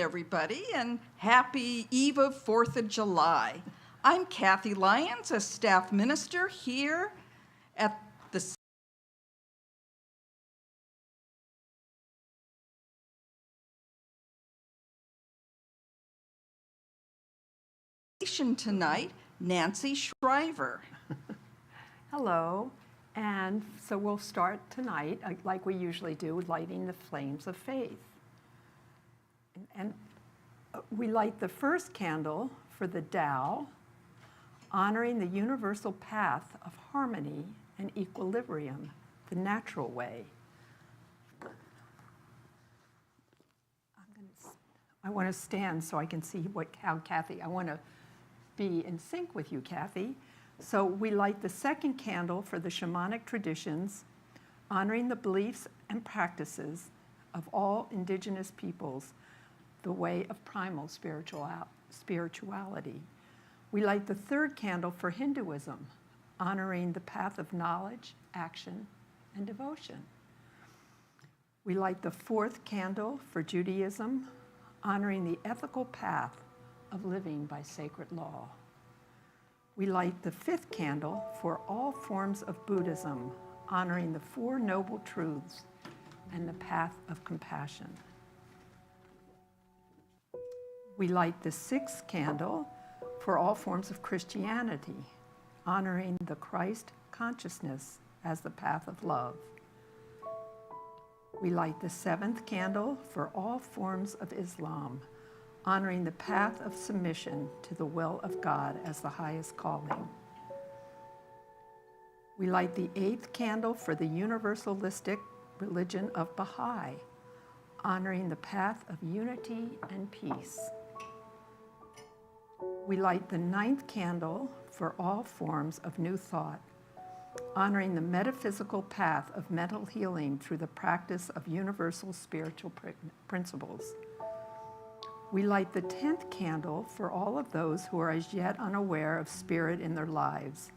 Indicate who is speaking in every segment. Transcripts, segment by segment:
Speaker 1: everybody, and happy eve of 4th of July. I'm Kathy Lyons, a staff minister here at the station tonight, Nancy Shriver.
Speaker 2: Hello, and so we'll start tonight, like we usually do, lighting the flames of faith. And we light the first candle for the Tao, honoring the universal path of harmony and equilibrium, the natural way. I want to stand so I can see how Kathy, I want to be in sync with you, Kathy. So we light the second candle for the shamanic traditions, honoring the beliefs and practices of all indigenous peoples, the way of primal spirituality. We light the third candle for Hinduism, honoring the path of knowledge, action, and devotion. We light the fourth candle for Judaism, honoring the ethical path of living by sacred law. We light the fifth candle for all forms of Buddhism, honoring the Four Noble Truths and the path of compassion. We light the sixth candle for all forms of Christianity, honoring the Christ consciousness as the path of love. We light the seventh candle for all forms of Islam, honoring the path of submission to the will of God as the highest calling. We light the eighth candle for the universalistic religion of Baha'i, honoring the path of unity and peace. We light the ninth candle for all forms of New Thought, honoring the metaphysical path of mental healing through the practice of universal spiritual principles. We light the 10th candle for all of those who are as yet unaware of spirit in their lives,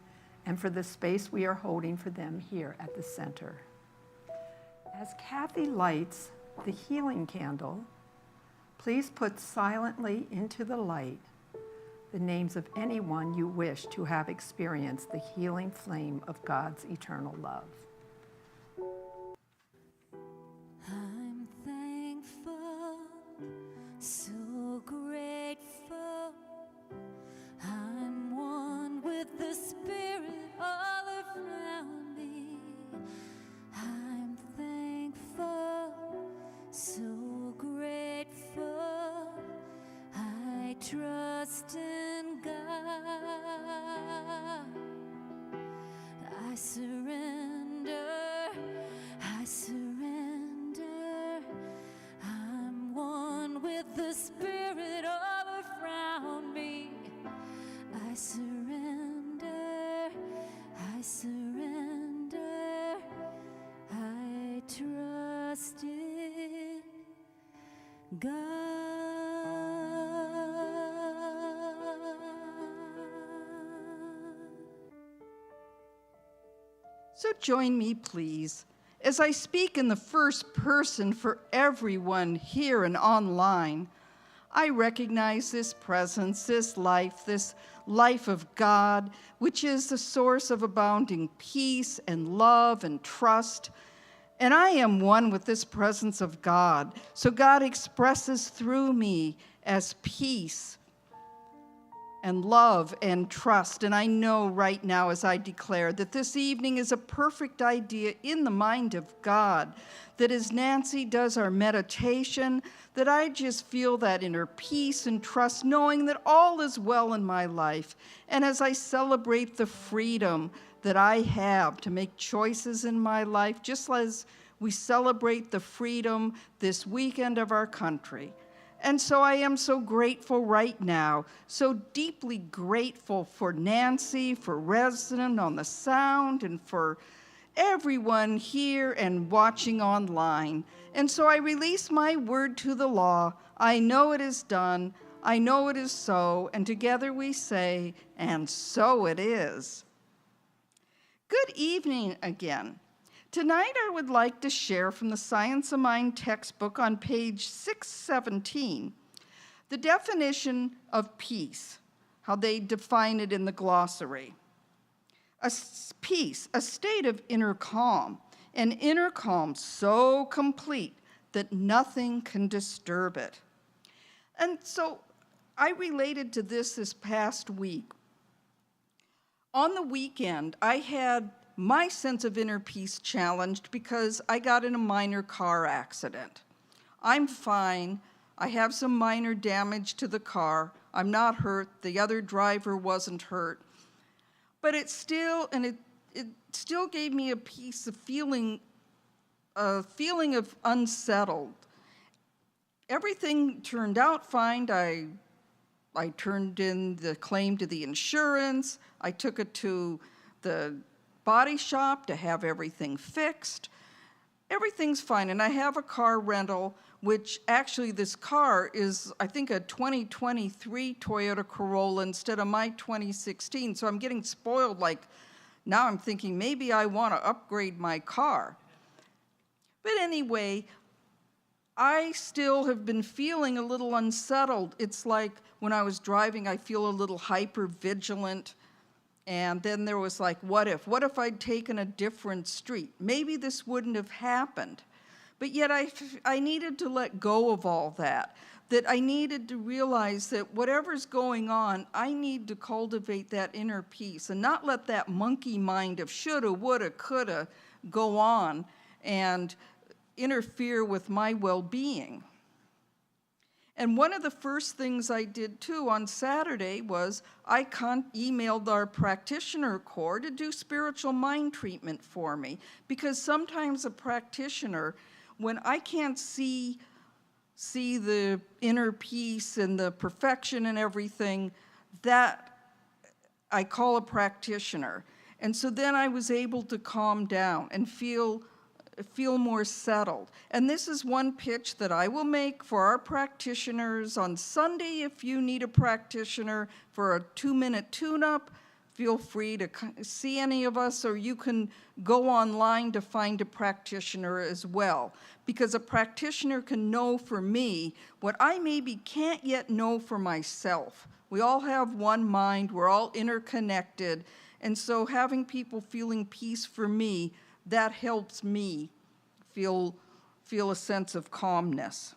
Speaker 2: and for the space we are holding for them here at the center. As Kathy lights the healing candle, please put silently into the light the names of anyone you wish to have experienced the healing flame of God's eternal love.
Speaker 3: I'm thankful, so grateful. I'm one with the Spirit all around me. I'm thankful, so grateful. I trust in God. I surrender. I surrender. I'm one with the Spirit all around me. I surrender. I surrender. I trust in God.
Speaker 1: So join me, please, as I speak in the first person for everyone here and online. I recognize this presence, this life of God, which is the source of abounding peace and love and trust. And I am one with this presence of God. So God expresses through me as peace and love and trust. And I know right now as I declare that this evening is a perfect idea in the mind of God, that as Nancy does our meditation, that I just feel that inner peace and trust, knowing that all is well in my life. And as I celebrate the freedom that I have to make choices in my life, just as we celebrate the freedom this weekend of our country. And so I am so grateful right now, so deeply grateful for Nancy, for Resident on the sound, and for everyone here and watching online. And so I release my word to the law. I know it is done. I know it is so. And together we say, and so it is. Good evening again. Tonight I would like to share from the Science of Mind textbook on page 617 The definition of peace, how they define it in the glossary. Peace, a state of inner calm, an inner calm so complete that nothing can disturb it. And so I related to this past week. On the weekend, I had my sense of inner peace challenged because I got in a minor car accident. I'm fine. I have some minor damage to the car. I'm not hurt. The other driver wasn't hurt. But it still gave me a feeling of unsettled. Everything turned out fine. I turned in the claim to the insurance. I took it to the body shop to have everything fixed. Everything's fine, and I have a car rental, which actually this car is, I think, a 2023 Toyota Corolla instead of my 2016, so I'm getting spoiled. Like, now I'm thinking maybe I want to upgrade my car. But anyway, I still have been feeling a little unsettled. It's like when I was driving, I feel a little hyper-vigilant. And then there was like, what if? What if I'd taken a different street? Maybe this wouldn't have happened. But yet I needed to let go of all that I needed to realize that whatever's going on, I need to cultivate that inner peace and not let that monkey mind of shoulda, woulda, coulda go on and interfere with my well-being. And one of the first things I did too on Saturday was I emailed our practitioner corps to do spiritual mind treatment for me, because sometimes a practitioner, when I can't see the inner peace and the perfection and everything, that I call a practitioner. And so then I was able to calm down and feel more settled. And this is one pitch that I will make for our practitioners on Sunday. If you need a practitioner for a 2-minute tune-up, feel free to see any of us, or you can go online to find a practitioner as well. Because a practitioner can know for me what I maybe can't yet know for myself. We all have one mind, we're all interconnected, and so having people feeling peace for me, that helps me feel a sense of calmness.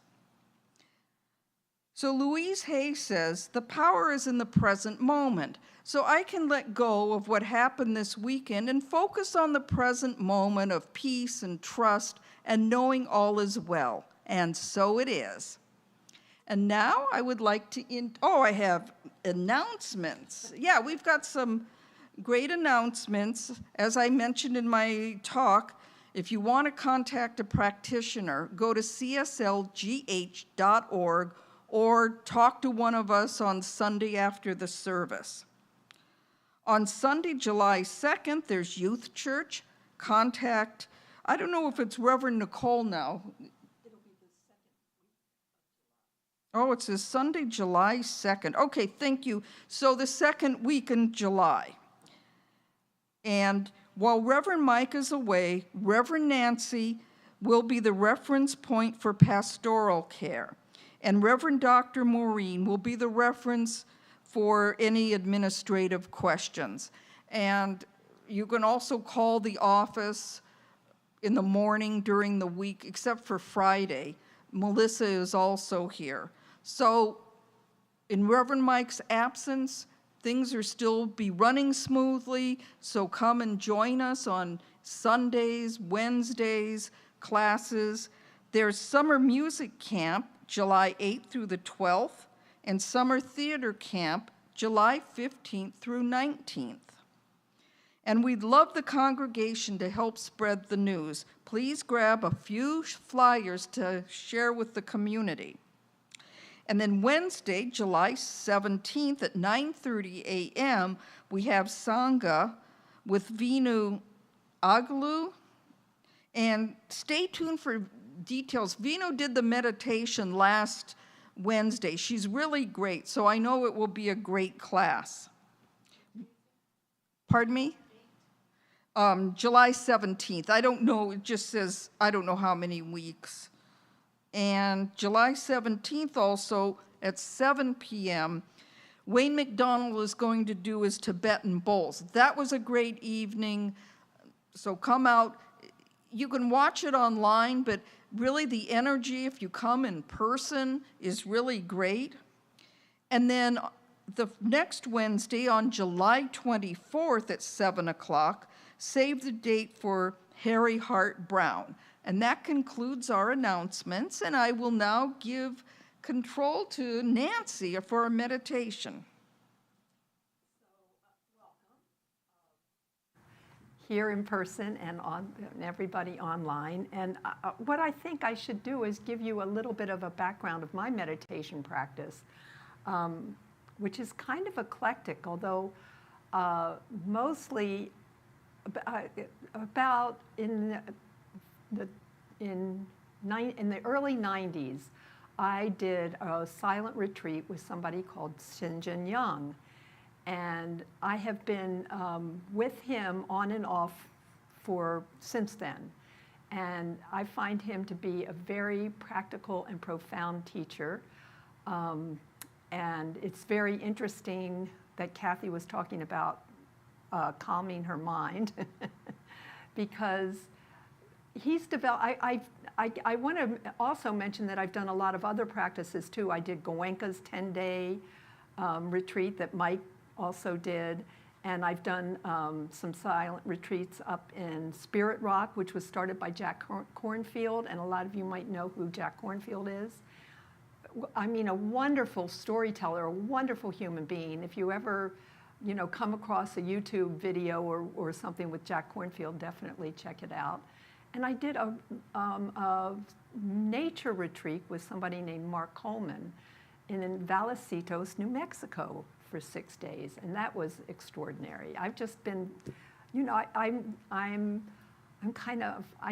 Speaker 1: So Louise Hay says, the power is in the present moment. So I can let go of what happened this weekend and focus on the present moment of peace and trust and knowing all is well. And so it is. And now I would like to, I have announcements. Yeah, we've got some great announcements. As I mentioned in my talk, if you want to contact a practitioner, go to CSLGH.org or talk to one of us on Sunday after the service. On Sunday, July 2nd, there's Youth Church. Contact, I don't know if it's Reverend Nicole now. Oh, it says Sunday, July 2nd. Okay, thank you. So the second week in July. And while Reverend Mike is away, Reverend Nancy will be the reference point for pastoral care. And Reverend Dr. Maureen will be the reference for any administrative questions. And you can also call the office in the morning during the week, except for Friday. Melissa is also here. So in Reverend Mike's absence, things are still be running smoothly, so come and join us on Sundays, Wednesdays, classes. There's summer music camp, July 8th through the 12th, and summer theater camp, July 15th through 19th. And we'd love the congregation to help spread the news. Please grab a few flyers to share with the community. And then Wednesday, July 17th at 9:30 a.m., we have Sangha with Vinu Agalu. And stay tuned for details. Vinu did the meditation last Wednesday. She's really great, so I know it will be a great class. Pardon me? July 17th. I don't know, it just says, I don't know how many weeks. And July 17th also, at 7 p.m. Wayne McDonald is going to do his Tibetan bowls. That was a great evening, so come out. You can watch it online, but really the energy, if you come in person, is really great. And then the next Wednesday, on July 24th at 7 o'clock, save the date for Harry Hart Brown. And that concludes our announcements, and I will now give control to Nancy for our meditation.
Speaker 2: Here in person and everybody online. And what I think I should do is give you a little bit of a background of my meditation practice, which is kind of eclectic, although mostly about in the early 90s, I did a silent retreat with somebody called Sinjin Young. And I have been with him on and off since then. And I find him to be a very practical and profound teacher. And it's very interesting that Kathy was talking about calming her mind because he's developed. I want to also mention that I've done a lot of other practices too. I did Goenka's 10-day retreat that Mike also did, and I've done some silent retreats up in Spirit Rock, which was started by Jack Kornfield, and a lot of you might know who Jack Kornfield is. I mean, a wonderful storyteller, a wonderful human being. If you ever, come across a YouTube video or something with Jack Kornfield, definitely check it out. And I did a nature retreat with somebody named Mark Coleman in Vallecito, New Mexico, for 6 days, and that was extraordinary. I've just been, I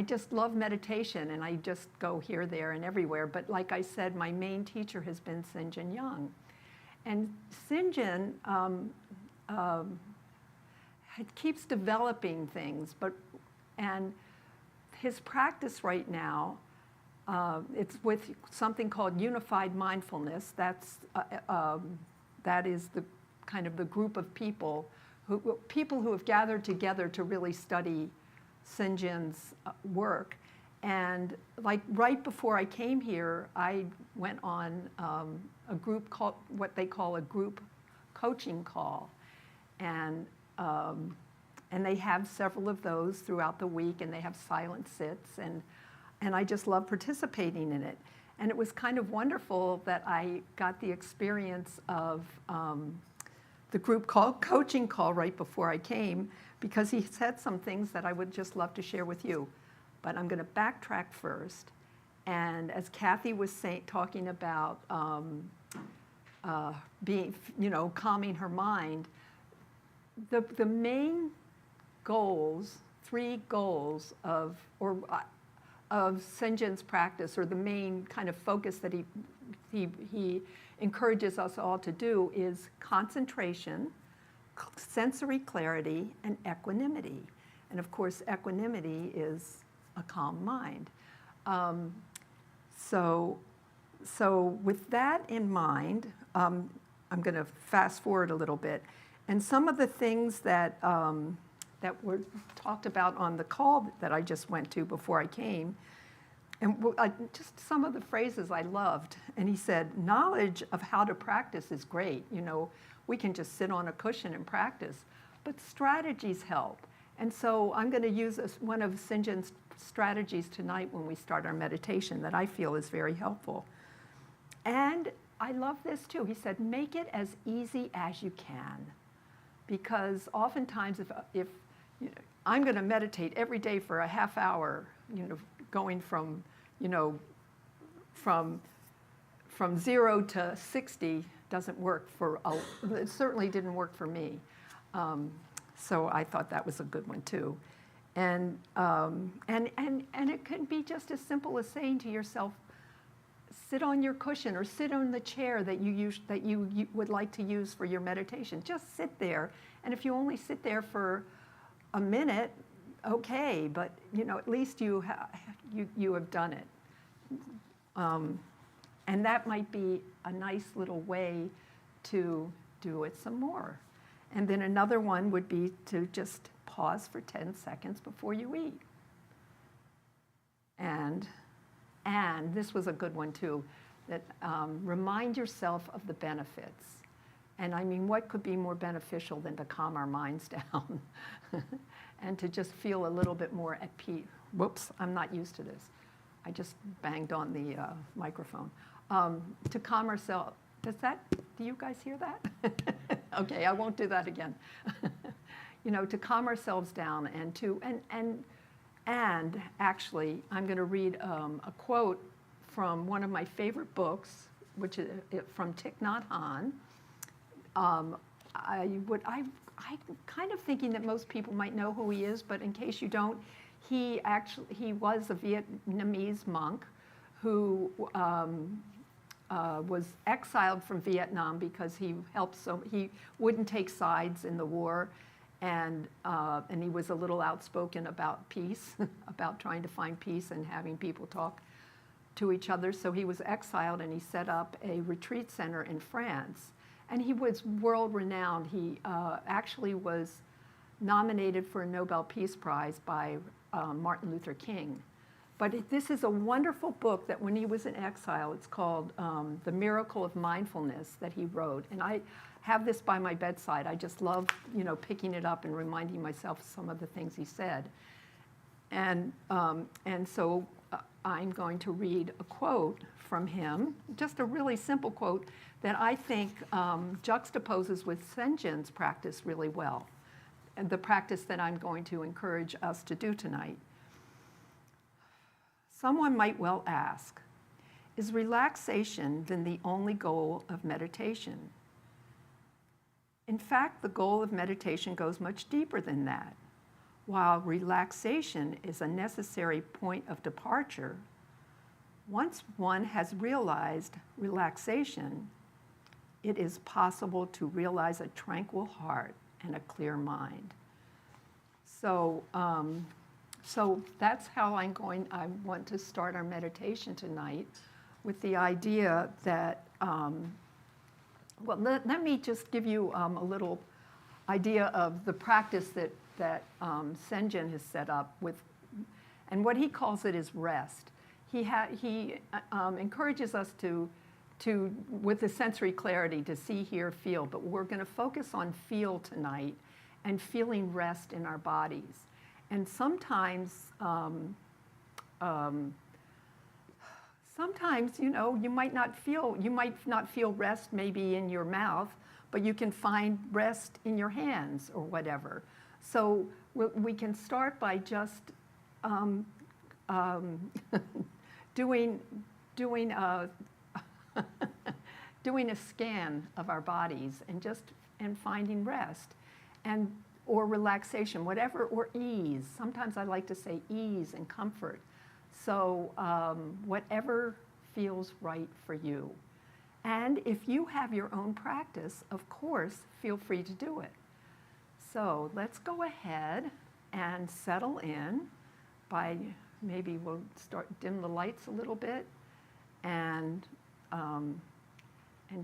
Speaker 2: just love meditation, and I just go here, there, and everywhere. But like I said, my main teacher has been Sinjin Young, and Sinjin keeps developing things, and his practice right now, it's with something called unified mindfulness. That is the kind of the group of people who have gathered together to really study Sinjin's work. And like right before I came here, I went on a group called what they call a group coaching call, and they have several of those throughout the week, and they have silent sits, and I just love participating in it. And it was kind of wonderful that I got the experience of the group coaching call right before I came, because he said some things that I would just love to share with you. But I'm going to backtrack first. And as Kathy was talking about calming her mind, the main goals, 3 goals of Sinjin's practice, or the main kind of focus that he encourages us all to do, is concentration, sensory clarity, and equanimity. And of course, equanimity is a calm mind. So with that in mind, I'm going to fast forward a little bit. And some of the things that were talked about on the call that I just went to before I came, and just some of the phrases I loved. And he said, knowledge of how to practice is great. We can just sit on a cushion and practice, but strategies help. And so I'm going to use one of Sinjin's strategies tonight when we start our meditation that I feel is very helpful. And I love this too. He said, make it as easy as you can. Because oftentimes if I'm going to meditate every day for a half hour, going from 0 to 60 doesn't work it certainly didn't work for me. So I thought that was a good one too. And it can be just as simple as saying to yourself, sit on your cushion or sit on the chair that you would like to use for your meditation. Just sit there, and if you only sit there for a minute, okay, but at least you have done it. And that might be a nice little way to do it some more. And then another one would be to just pause for 10 seconds before you eat. And this was a good one too, that remind yourself of the benefits. And I mean, what could be more beneficial than to calm our minds down and to just feel a little bit more at peace? Whoops, I'm not used to this. I just banged on the microphone. To calm ourselves. Do you guys hear that? Okay, I won't do that again. You know, to calm ourselves down and actually, I'm going to read a quote from one of my favorite books, which is from Thich Nhat Hanh. I'm kind of thinking that most people might know who he is, but in case you don't, he was a Vietnamese monk who was exiled from Vietnam because he wouldn't take sides in the war, and he was a little outspoken about peace, about trying to find peace and having people talk to each other. So he was exiled, and he set up a retreat center in France. And he was world-renowned. He actually was nominated for a Nobel Peace Prize by Martin Luther King. But this is a wonderful book that when he was in exile, it's called The Miracle of Mindfulness that he wrote. And I have this by my bedside. I just love, picking it up and reminding myself some of the things he said. And so I'm going to read a quote from him, just a really simple quote that I think juxtaposes with Senjen's practice really well, and the practice that I'm going to encourage us to do tonight. Someone might well ask, is relaxation then the only goal of meditation? In fact, the goal of meditation goes much deeper than that. While relaxation is a necessary point of departure, once one has realized relaxation, it is possible to realize a tranquil heart and a clear mind. So that's how I want to start our meditation tonight, with the idea that, let me just give you a little idea of the practice that Senjen has set up with, and what he calls it is rest. He encourages us to, with the sensory clarity, to see, hear, feel, but we're going to focus on feel tonight and feeling rest in our bodies. And sometimes, you might not feel rest maybe in your mouth, but you can find rest in your hands or whatever. So we can start by just doing a scan of our bodies and finding rest or relaxation, whatever, or ease. Sometimes I like to say ease and comfort. So whatever feels right for you. And if you have your own practice, of course, feel free to do it. So let's go ahead and settle in by, maybe we'll dim the lights a little bit and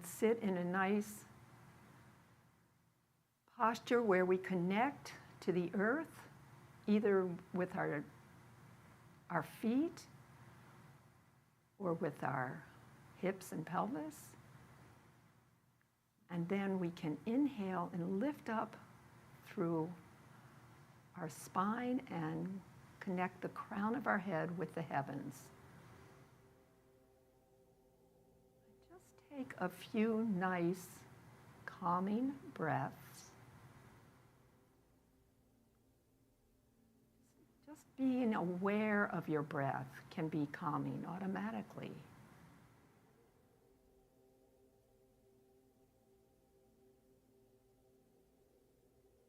Speaker 2: sit in a nice posture where we connect to the earth, either with our feet or with our hips and pelvis. And then we can inhale and lift up through our spine and connect the crown of our head with the heavens. Just take a few nice, calming breaths. Just being aware of your breath can be calming automatically.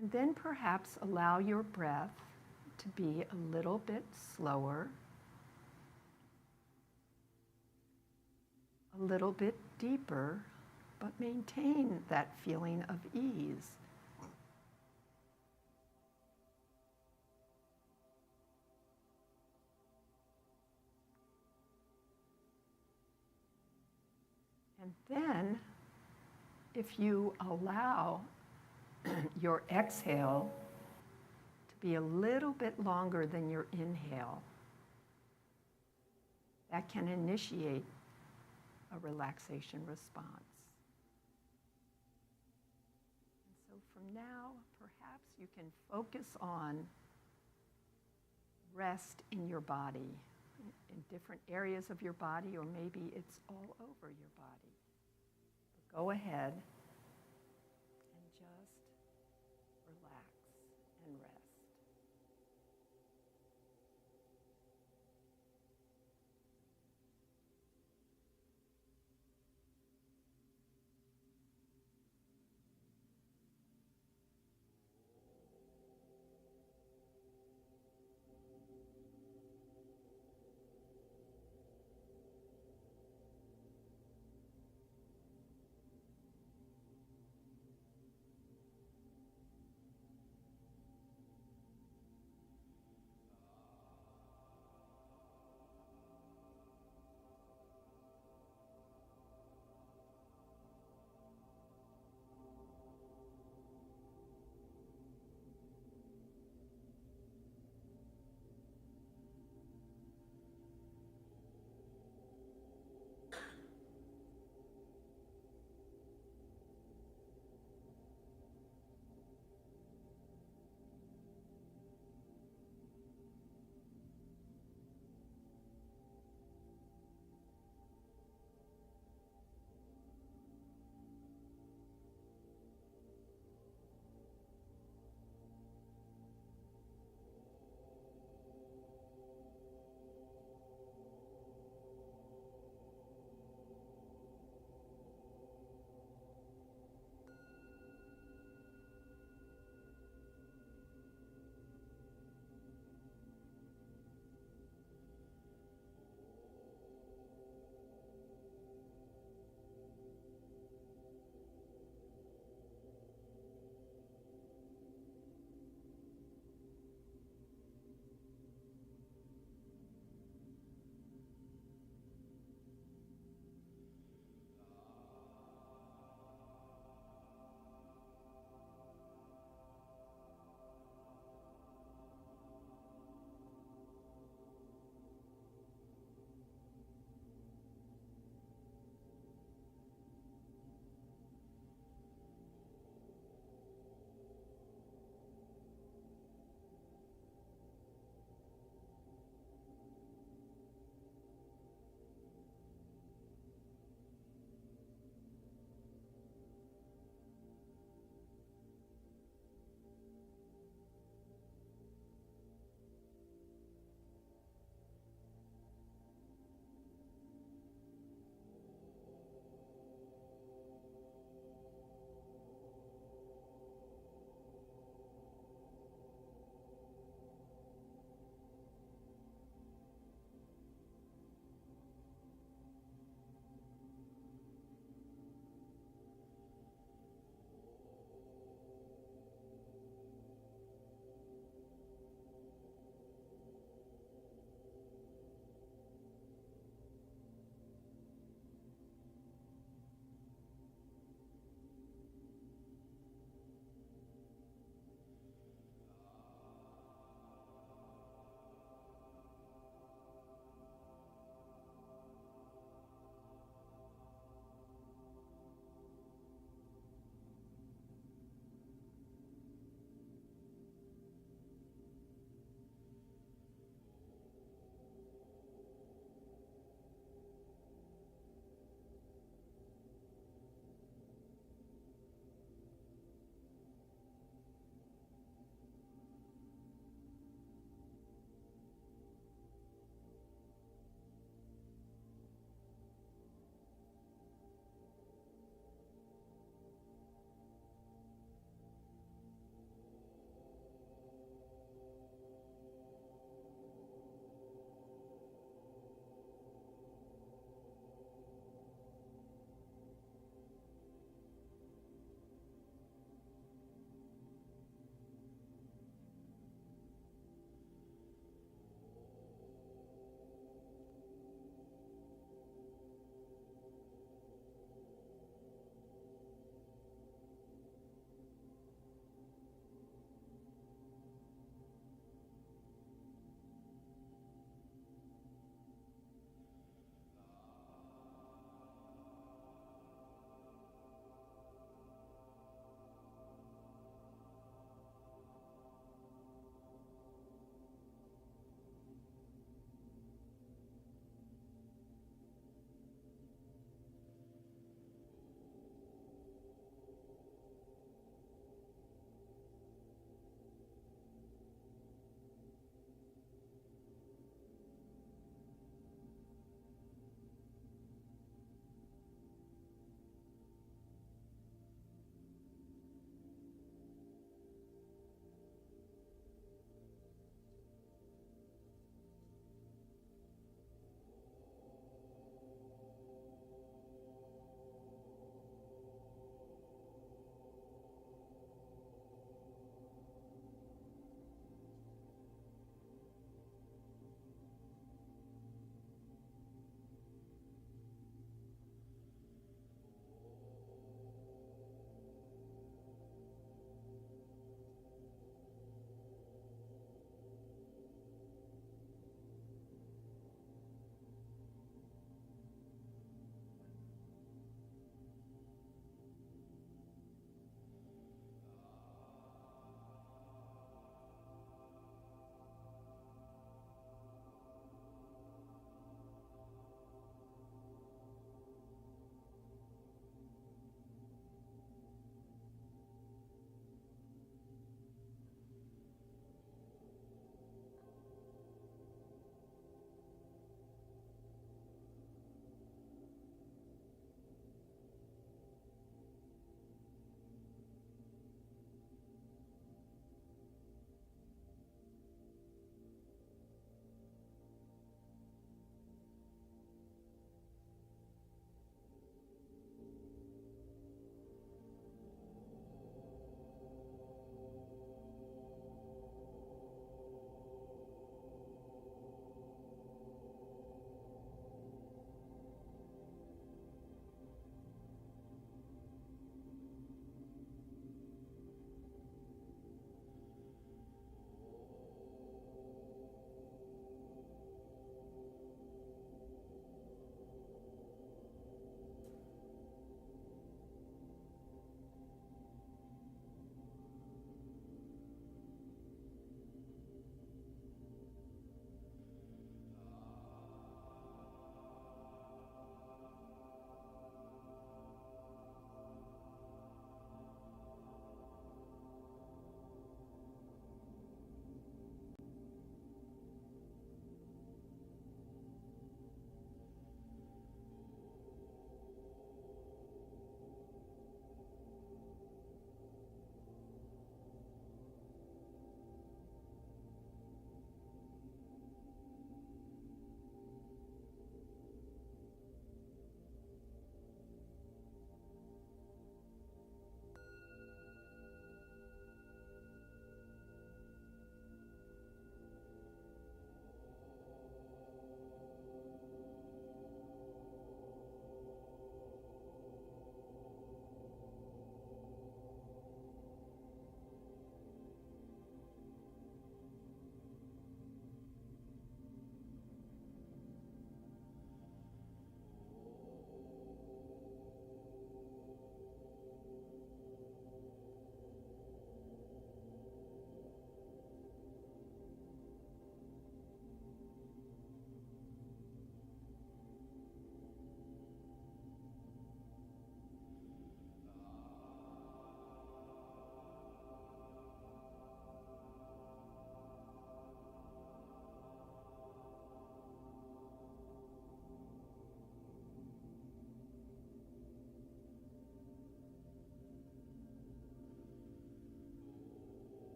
Speaker 2: And then perhaps allow your breath to be a little bit slower, a little bit deeper, but maintain that feeling of ease. And then, if you allow your exhale to be a little bit longer than your inhale, that can initiate a relaxation response. And so from now, perhaps you can focus on rest in your body, in different areas of your body, or maybe it's all over your body. But go ahead and just relax and rest.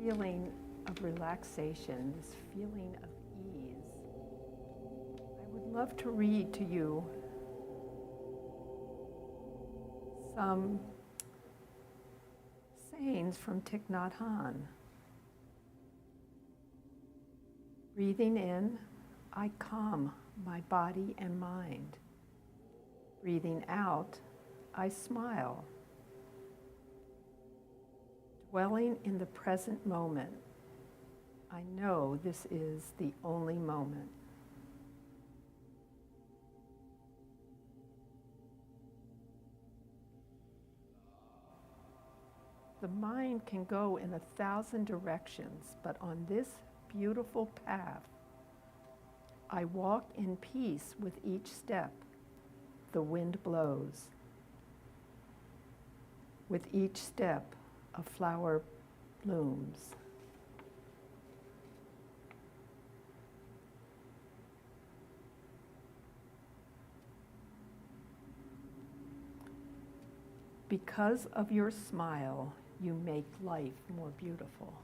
Speaker 2: feeling of relaxation, this feeling of ease, I would love to read to you some sayings from Thich Nhat Hanh. Breathing in, I calm my body and mind. Breathing out, I smile. Dwelling in the present moment, I know this is the only moment. The mind can go in 1,000 directions, but on this beautiful path, I walk in peace with each step. The wind blows. With each step, a flower blooms. Because of your smile, you make life more beautiful.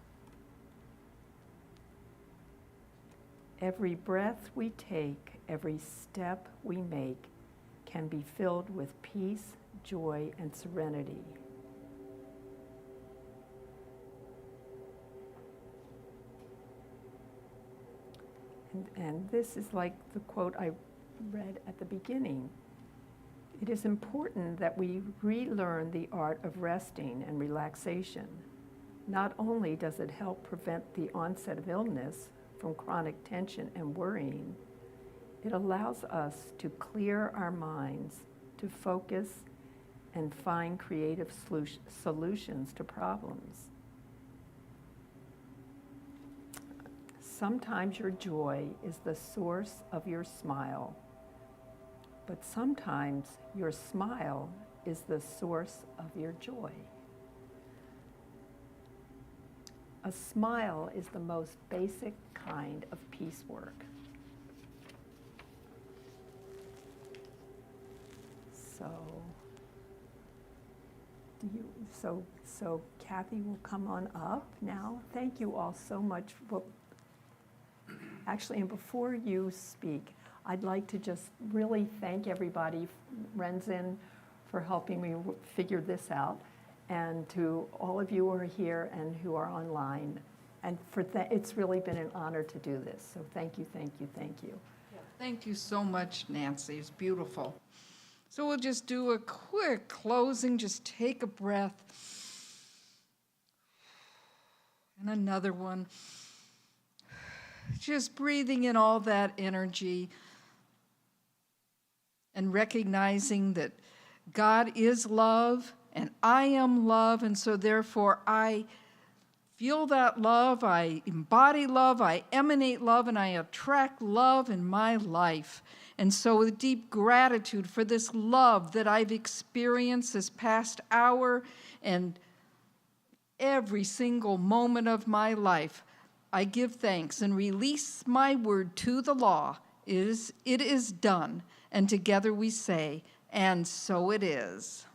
Speaker 2: Every breath we take, every step we make can be filled with peace, joy, and serenity. And this is like the quote I read at the beginning. It is important that we relearn the art of resting and relaxation. Not only does it help prevent the onset of illness from chronic tension and worrying, it allows us to clear our minds, to focus and find creative solutions to problems. Sometimes your joy is the source of your smile, but sometimes your smile is the source of your joy. A smile is the most basic kind of peace work. So Kathy will come on up now. Thank you all so much. Well, actually, and before you speak, I'd like to just really thank everybody, Renzin, for helping me figure this out, and to all of you who are here and who are online. And it's really been an honor to do this. So thank you, thank you, thank you.
Speaker 1: Thank you so much, Nancy. It's beautiful. So we'll just do a quick closing. Just take a breath. And another one. Just breathing in all that energy and recognizing that God is love and I am love, and so therefore I feel that love, I embody love, I emanate love, and I attract love in my life. And so with deep gratitude for this love that I've experienced this past hour and every single moment of my life, I give thanks and release my word to the law. It is done. And together we say, and so it is.